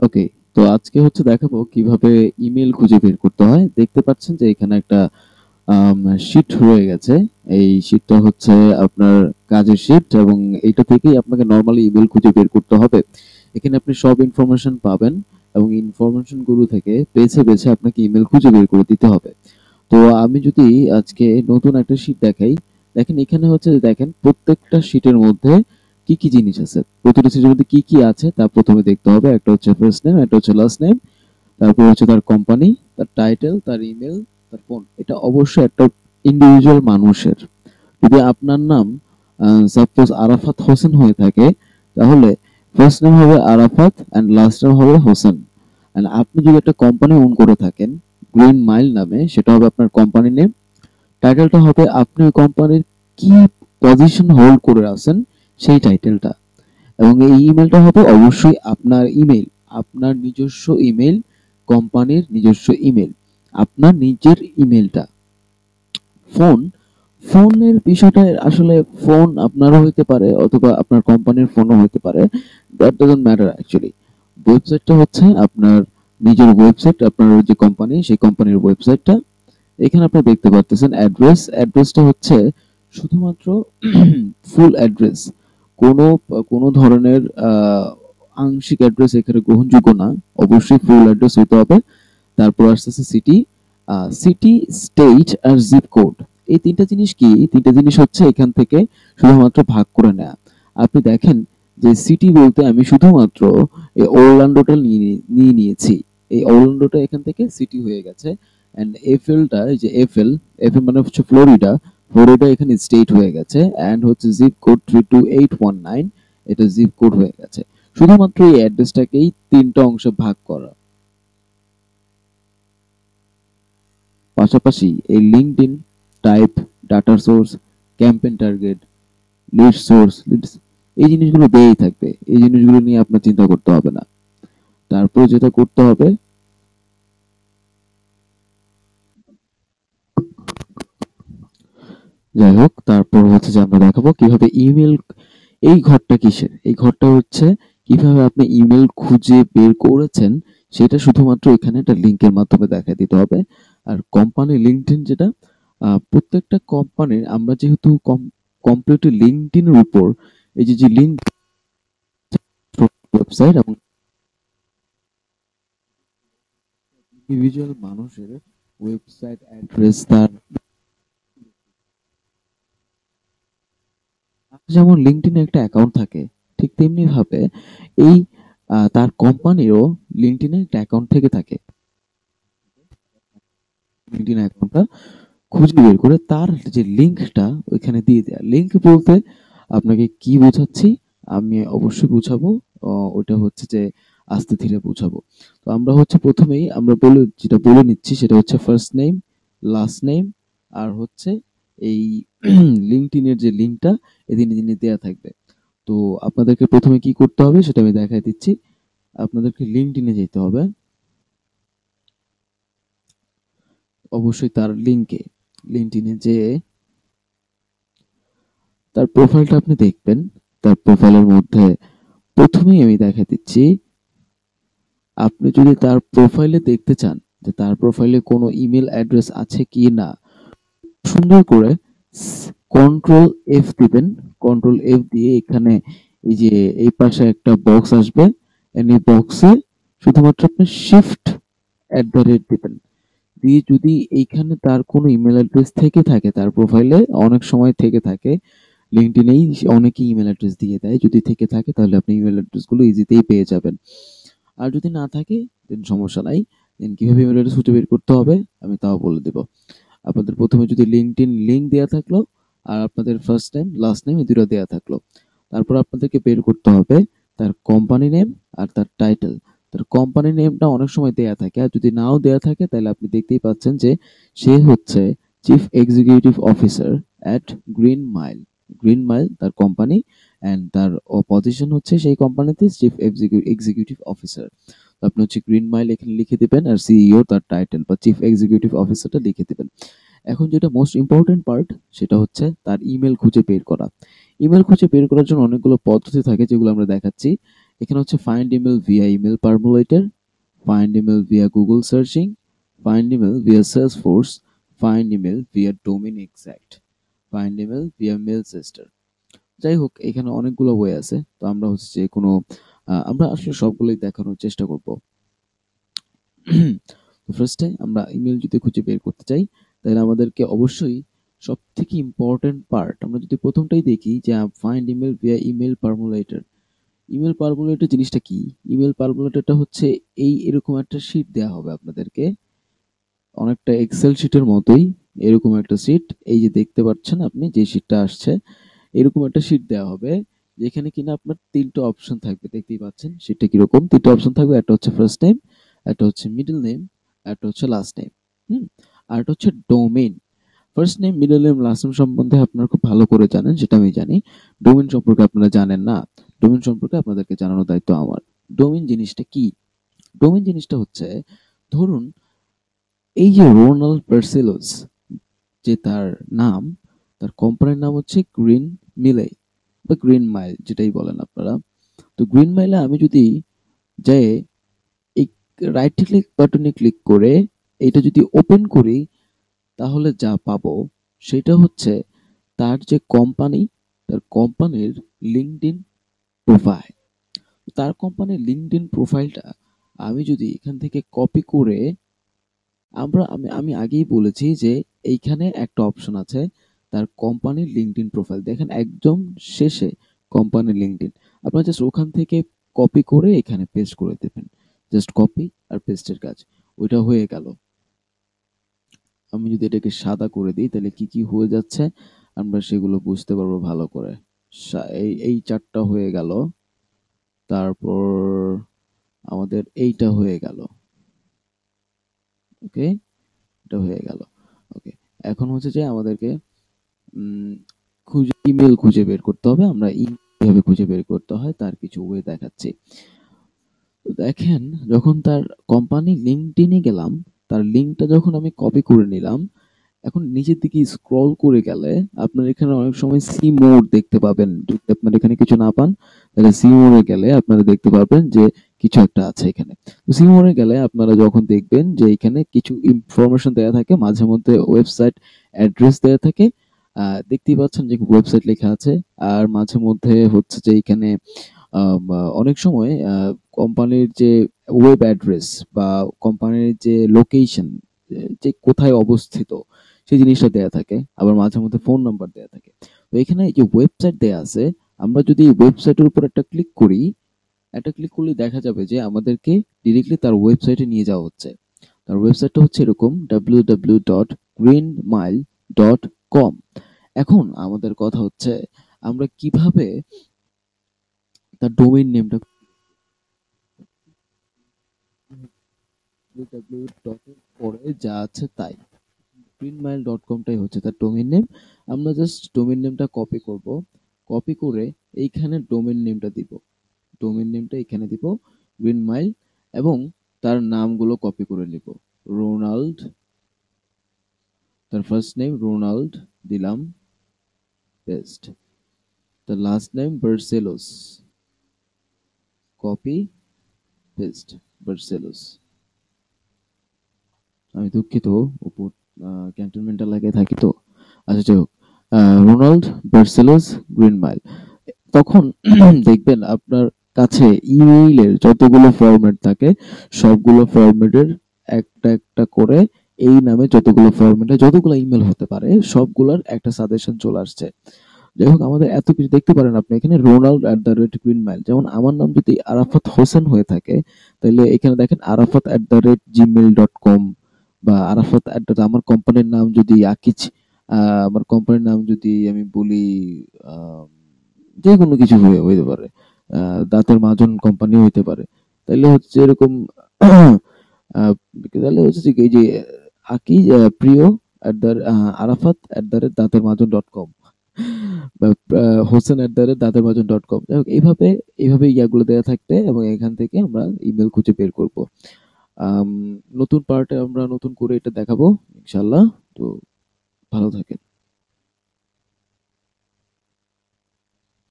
ওকে, তো আজকে হচ্ছে দেখাবো কিভাবে ইমেল খুঁজে বের করতে হয়। দেখতে পাচ্ছেন যে এখানে একটা শিট রয়ে গেছে। এই শিটটা হচ্ছে আপনার কাজের শিট এবং এইটা থেকেই আপনাকে নরমালি ইমেল খুঁজে বের করতে হবে। এখানে আপনি সব ইনফরমেশন পাবেন এবং ইনফরমেশন গুলো থেকে বেছে বেছে আপনাকে ইমেল খুঁজে বের করে দিতে হবে। তো আমি যদি আজকে নতুন একটা শীট দেখাই, দেখেন এখানে হচ্ছে যে দেখেন প্রত্যেকটা শীটের মধ্যে কি কি জিনিস আছে, প্রতিটা শীটের মধ্যে কি কি আছে তা প্রথমে দেখতে হবে। একটা হচ্ছে ফার্স্ট নেম, একটা হচ্ছে লাস্ট নেম, তারপর হচ্ছে তার কোম্পানি, তার টাইটেল, তার ইমেল, তার ফোন। এটা অবশ্যই একটা ইন্ডিভিজুয়াল মানুষের। যদি আপনার নাম সাপোজ আরাফাত হোসেন হয়ে থাকে, তাহলে ফার্স্ট নেম হবে আরাফাত অ্যান্ড লাস্ট নেম হবে হোসেন। অ্যান্ড আপনি যদি একটা কোম্পানি ওন করে থাকেন গ্রিন মাইল নামে, সেটা হবে আপনার কোম্পানি নেম। টাইটেলটা হবে আপনি ওই কোম্পানির কি পজিশন হোল্ড করে আছেন সেই টাইটেলটা। এবং এই ইমেলটা হবে অবশ্যই আপনার ইমেল, আপনার নিজস্ব ইমেল, কোম্পানির নিজস্ব ইমেল, আপনার নিজের ইমেলটা। ফোন, ফোনের বিষয়টা আসলে ফোন আপনারও হইতে পারে অথবা আপনার কোম্পানির ফোনও হইতে পারে। That doesn't matter actually. ওয়েবসাইটটা হচ্ছে আপনার নিজের ওয়েবসাইট, আপনার যে কোম্পানি সেই কোম্পানির ওয়েবসাইটটা। এখানে আপনি দেখতে পারতেছেন অ্যাড্রেস। অ্যাড্রেসটা হচ্ছে শুধুমাত্র ফুল অ্যাড্রেস। কোনো কোনো ধরনের আংশিক অ্যাড্রেস এখানে গ্রহণযোগ্য না। অবশ্যই ফুল অ্যাড্রেস হইতে হবে। তারপর আসতেছে সিটি, সিটি, স্টেট আর জিপ কোড। এই তিনটা জিনিস কি? এই তিনটা জিনিস হচ্ছে এখান থেকে শুধুমাত্র ভাগ করে নেয়া। আপনি দেখেন যে সিটি বলতে আমি শুধুমাত্র এই ওরল্যান্ডোটা নিয়ে নিয়েছি। এই ওরল্যান্ডোটা এখান থেকে সিটি হয়ে গেছে। অ্যান্ড এফএলটা, এই যে এফএল, এফএল মানে হচ্ছে ফ্লোরিডা, ফ্লোরিডা এখানে স্টেট হয়ে গেছে। অ্যান্ড হচ্ছে জিপ কোড 32819, এটা জিপ কোড হয়ে গেছে। শুধুমাত্র এই অ্যাড্রেসটাকেই তিনটা অংশে ভাগ করা। পাশাপাশি এই LinkedIn, type, data source, campaign target, lead source, leads, এই জিনিসগুলো দেয়াই থাকবে। এই জিনিসগুলো নিয়ে আপনার চিন্তা করতে হবে না। তারপর যেটা করতে হবে, যাই হোক, তারপর হচ্ছে যে আমরা দেখাবো কিভাবে ইমেল। এই ঘরটা কিসের? এই ঘরটা হচ্ছে কিভাবে আপনি ইমেল খুঁজে বের করেছেন সেটা শুধুমাত্র এখানে একটা লিঙ্কের মাধ্যমে দেখায় দিতে হবে। আর কোম্পানি লিঙ্কডইন যেটা, প্রত্যেকটা কোম্পানির আমরা যেহেতু কমপ্লিটলি লিঙ্কডইনের উপর এই যে লিঙ্ক ওয়েবসাইট এবং ইন্ডিভিজুয়াল মানুষের ওয়েবসাইট অ্যাড্রেস, তার যেমন লিঙ্কডইনে একটা অ্যাকাউন্ট থাকে, ঠিক তেমনি ভাবে এই তার কোম্পানিরও লিঙ্কডইনে একটা অ্যাকাউন্ট থেকে থাকে। লিঙ্কডইন অ্যাকাউন্টটা খুঁজে বের করে তার যে লিঙ্কটা ওইখানে দিয়ে দেয়া। লিঙ্ক বলতে আপনাকে কি বোঝাচ্ছি আমি অবশ্যই বুঝাবো। ওটা হচ্ছে যে আস্তে ধীরে বুঝাবো। তো আমরা হচ্ছে প্রথমেই আমরা যেটা বলে নিচ্ছি সেটা হচ্ছে ফার্স্ট নেম, লাস্ট নেম, আর হচ্ছে এই লিঙ্কডইনের যে লিঙ্কটা এদিনে দিনে দেয়া থাকবে। তো আপনাদেরকে প্রথমে কি করতে হবে সেটা আমি দেখাই দিচ্ছি। আপনাদেরকে লিঙ্কডইনে যেতে হবে, অবশ্যই তার লিঙ্কে। লিঙ্কডইনে যে তার প্রোফাইলটা আপনি দেখবেন। তার প্রোফাইলের মধ্যে প্রথমেই আমি দেখা দিচ্ছি, আপনি যদি তার প্রোফাইলে দেখতে চান যে তার প্রোফাইলে কোনো ইমেল অ্যাড্রেস আছে কি না, সুন্দর করে কন্ট্রোল এফ দিবেন। কন্ট্রোল এফ দিয়ে এখানে এই যে এই পাশে একটা বক্স আসবে, এই বক্সে শুধুমাত্র আপনি শিফট অ্যাট দ্য রেট দিবেন। দিয়ে যদি এইখানে তার কোনো ইমেল অ্যাড্রেস থেকে থাকে, তার প্রোফাইলে অনেক সময় থেকে থাকে, লিঙ্কডইনেই অনেকেই ইমেল অ্যাড্রেস দিয়ে দেয়। যদি থেকে থাকে তাহলে আপনি ইমেল অ্যাড্রেসগুলো ইজিতেই পেয়ে যাবেন। আর যদি না থাকে দেন সমস্যা নাই। দেন কিভাবে ইমেল অ্যাড্রেস খুঁজে বের করতে হবে আমি তাও বলে দেব। আপনাদের প্রথমে যদি লিঙ্কডইন লিঙ্ক দেয়া থাকলো আর আপনাদের ফার্স্ট নেম লাস্ট নেম এই দুটো দেয়া থাকলো, তারপর আপনাদেরকে বের করতে হবে তার কোম্পানি নেম আর তার টাইটেল। তার কোম্পানি নেমটা অনেক সময় দেয়া থাকে, আর যদি নাও দেয়া থাকে তাহলে আপনি দেখতেই পাচ্ছেন যে সে হচ্ছে chief executive officer at green mile. Green mile তার কোম্পানি, অ্যান্ড তার পজিশন হচ্ছে সেই কোম্পানিতে চিফ এক্সিকিউটিভ অফিসার। তো আপনি হচ্ছে গ্রিন মাইল এখানে লিখে দিবেন আর সিইও তার টাইটেল বা চিফ এক্সিকিউটিভ অফিসারটা লিখে দিবেন। এখন যেটা মোস্ট ইম্পর্টেন্ট পার্ট সেটা হচ্ছে তার ইমেল খুঁজে বের করা। ইমেল খুঁজে বের করার জন্য অনেকগুলো পদ্ধতি থাকে যেগুলো আমরা দেখাচ্ছি। এখানে হচ্ছে find email via email permutator, find email via Google searching, find email via Salesforce, find email via domain exact, find email via mail sister. যাই হোক, এখানে অনেকগুলো ওয়ে আছে, তো আমরা হচ্ছে যে কোনো আমরা আসলে সবগুলোই দেখানোর চেষ্টা করব। তো ফার্স্টে আমরা ইমেল যদি খুঁজে বের করতে চাই, তাহলে আমাদেরকে অবশ্যই সব থেকে ইম্পর্টেন্ট পার্ট, আমরা যদি প্রথমটাই দেখি যে find email via email permutator. Email permutator জিনিসটা কি? ইমেল পারমুলেটরটা হচ্ছে এরকম একটা শীট দেওয়া হবে আপনাদেরকে, অনেকটা এক্সেল শীটের মতোই। এরকম একটা শীট, এই যে দেখতে পাচ্ছেন আপনি যে শীটটা আসছে, এরকম একটা শীট দেওয়া হবে, যেখানে কিনা আপনার তিনটা অপশন থাকবে, দেখতেই পাচ্ছেন শীটটা কিরকম। তিনটা অপশন থাকবে, একটা হচ্ছে ফার্স্ট নেম, একটা হচ্ছে মিডল নেম, একটা হচ্ছে লাস্ট নেম। আর একটা হচ্ছে domain. First name, middle name, last name সম্বন্ধে আপনারা খুব ভালো করে জানেন, সেটা আমি জানি। ডোমেইন সম্পর্কে আপনারা জানেন না। ডোমেইন সম্পর্কে আপনাদেরকে জানানোর দায়িত্ব আমার। ডোমেইন জিনিসটা কি? ডোমেইন জিনিসটা হচ্ছে, ধরুন এই যে রোনাল্ড পার্সেলোস, যে তার নাম, তার কোম্পানির নাম হচ্ছে গ্রিন মিলে বা গ্রিন মাইল, যেটাই বলেন আপনারা। তো গ্রিন মাইলে আমি যদি যাই, এই রাইট ক্লিক বাটনে ক্লিক করে এটা যদি ওপেন করি, তাহলে যা পাবো সেটা হচ্ছে তার যে কোম্পানি, তার কোম্পানির লিঙ্কডইন প্রোফাইল। তার কোম্পানির লিঙ্কডইন প্রোফাইলটা আমি যদি এখান থেকে কপি করে, আমি আগেই বলেছি যে এইখানে একটা অপশন আছে তার কোম্পানির লিঙ্কডইন প্রোফাইল, দেখেন একদম শেষে কোম্পানির লিঙ্কডইন। আপনারা জাস্ট ওখান থেকে কপি করে এখানে পেস্ট করে দেবেন, জাস্ট কপি আর পেস্টের কাজ, ওইটা হয়ে গেল। আমি যদি এটাকে সাদা করে দিই, তাহলে কি কি হয়ে যাচ্ছে আমরা সেগুলো বুঝতে পারবো ভালো করে। এই চারটা হয়ে গেল, তারপর আমাদের এইটা হয়ে গেল। ওকে, এটা হয়ে গেল। ওকে, এখন হচ্ছে যে আমাদেরকে ইমেল খুঁজে বের করতে হবে। আমরা কিভাবে খুঁজে বের করতে হয় তার কিছু ওয়ে দেখাচ্ছি। তো দেখেন, যখন তার কোম্পানি লিঙ্কডইনে গেলাম, তার লিঙ্কটা যখন আমি কপি করে নিলাম, এখন নিচের দিকে স্ক্রল করে গেলে আপনার এখানে অনেক সময় সি মোড দেখতে পাবেন। যদি আপনার এখানে কিছু না পান, তাহলে সি মোডে গেলে আপনারা দেখতে পাবেন যে কিছু একটা আছে এখানে। তো সি মোডে গেলে আপনারা যখন দেখবেন যে এখানে কিছু ইনফরমেশন দেওয়া থাকে, মাঝে মধ্যে ওয়েবসাইট অ্যাড্রেস দেওয়া থাকে, দেখতেই পাচ্ছেন যে ওয়েবসাইট লেখা আছে। আর মাঝে মধ্যে হচ্ছে যে এখানে অনেক সময় কোম্পানির যে ওয়েব অ্যাড্রেস বা কোম্পানির যে লোকেশন, যে কোথায় অবস্থিত সেই জিনিসটা দেয়া থাকে, আবার মাঝে মধ্যে ফোন নাম্বার দেয়া থাকে। তো এখানে যে ওয়েবসাইট দেয়া আছে, আমরা যদি ওয়েবসাইটের উপর একটা ক্লিক করি, একটা ক্লিক করলে দেখা যাবে যে আমাদেরকে ডিরেক্টলি তার ওয়েবসাইটে নিয়ে যাওয়া হচ্ছে। তার ওয়েবসাইটটা হচ্ছে এরকম www.greenmile.com। এখন আমাদের কথা হচ্ছে আমরা কিভাবে তার ডোমেইন নেমটা, পরে যা আছে তাই, greenmile.com-টাই হচ্ছে তার ডোমেইন নেম। আমরা জাস্ট ডোমেইন নেমটা কপি করব, কপি করে এইখানে ডোমেইন নেমটা দিব, ডোমেইন নেমটা এখানে দিব গ্রিনমাইল, এবং তার নামগুলো কপি করে নিব। রোনাল্ড, তার ফার্স্ট নেম রোনাল্ড দিলাম, পেস্ট। তার লাস্ট নেম বার্সেলোস, কপি, পেস্ট, বার্সেলোস। আমি দুঃখিত, উপর ক্যান্টনমেন্ট এলাকায় থাকি তো। আচ্ছা, যাই হোক, রোনাল্ড বার্সেলোস গ্রিনমাইল। তখন দেখবেন আপনার কাছে ইমেইলের যতগুলো ফরম্যাট থাকে, সবগুলো ফরম্যাটের একটা একটা করে এই নামে যতগুলো ফরম্যাটে যতগুলো ইমেল হতে পারে সবগুলোর একটা সাজেশন চলে আসছে। যাই হোক, আমাদের এত কিছু দেখতে পারেন আপনি এখানে ronald@greenmail, যেমন আমার নাম যদি আরাফাত হোসেন হয়ে থাকে, তাহলে এখানে দেখেন arafat@gmail.com, বা আরাফাত আমার কোম্পানির নাম যদি আকিজ, আমার কোম্পানির নাম যদি আমি বলি যে কোনো কিছু হইতে পারে, দাঁতের মাজন কোম্পানি হইতে পারে, তাইলে হচ্ছে এরকম তাহলে হচ্ছে যে এই যে প্রিয় আরাফাত@দাঁতের মাজন.com, বা হোসেন@দাঁতেরমাজন.com। যাই হোক, এইভাবে ইয়াগুলো দেওয়া থাকবে, এবং এখান থেকে আমরা ইমেল খুঁজে বের করব। নতুন পার্টে আমরা নতুন করে এটা দেখাবো ইনশাল্লাহ। তো ভালো থাকেন।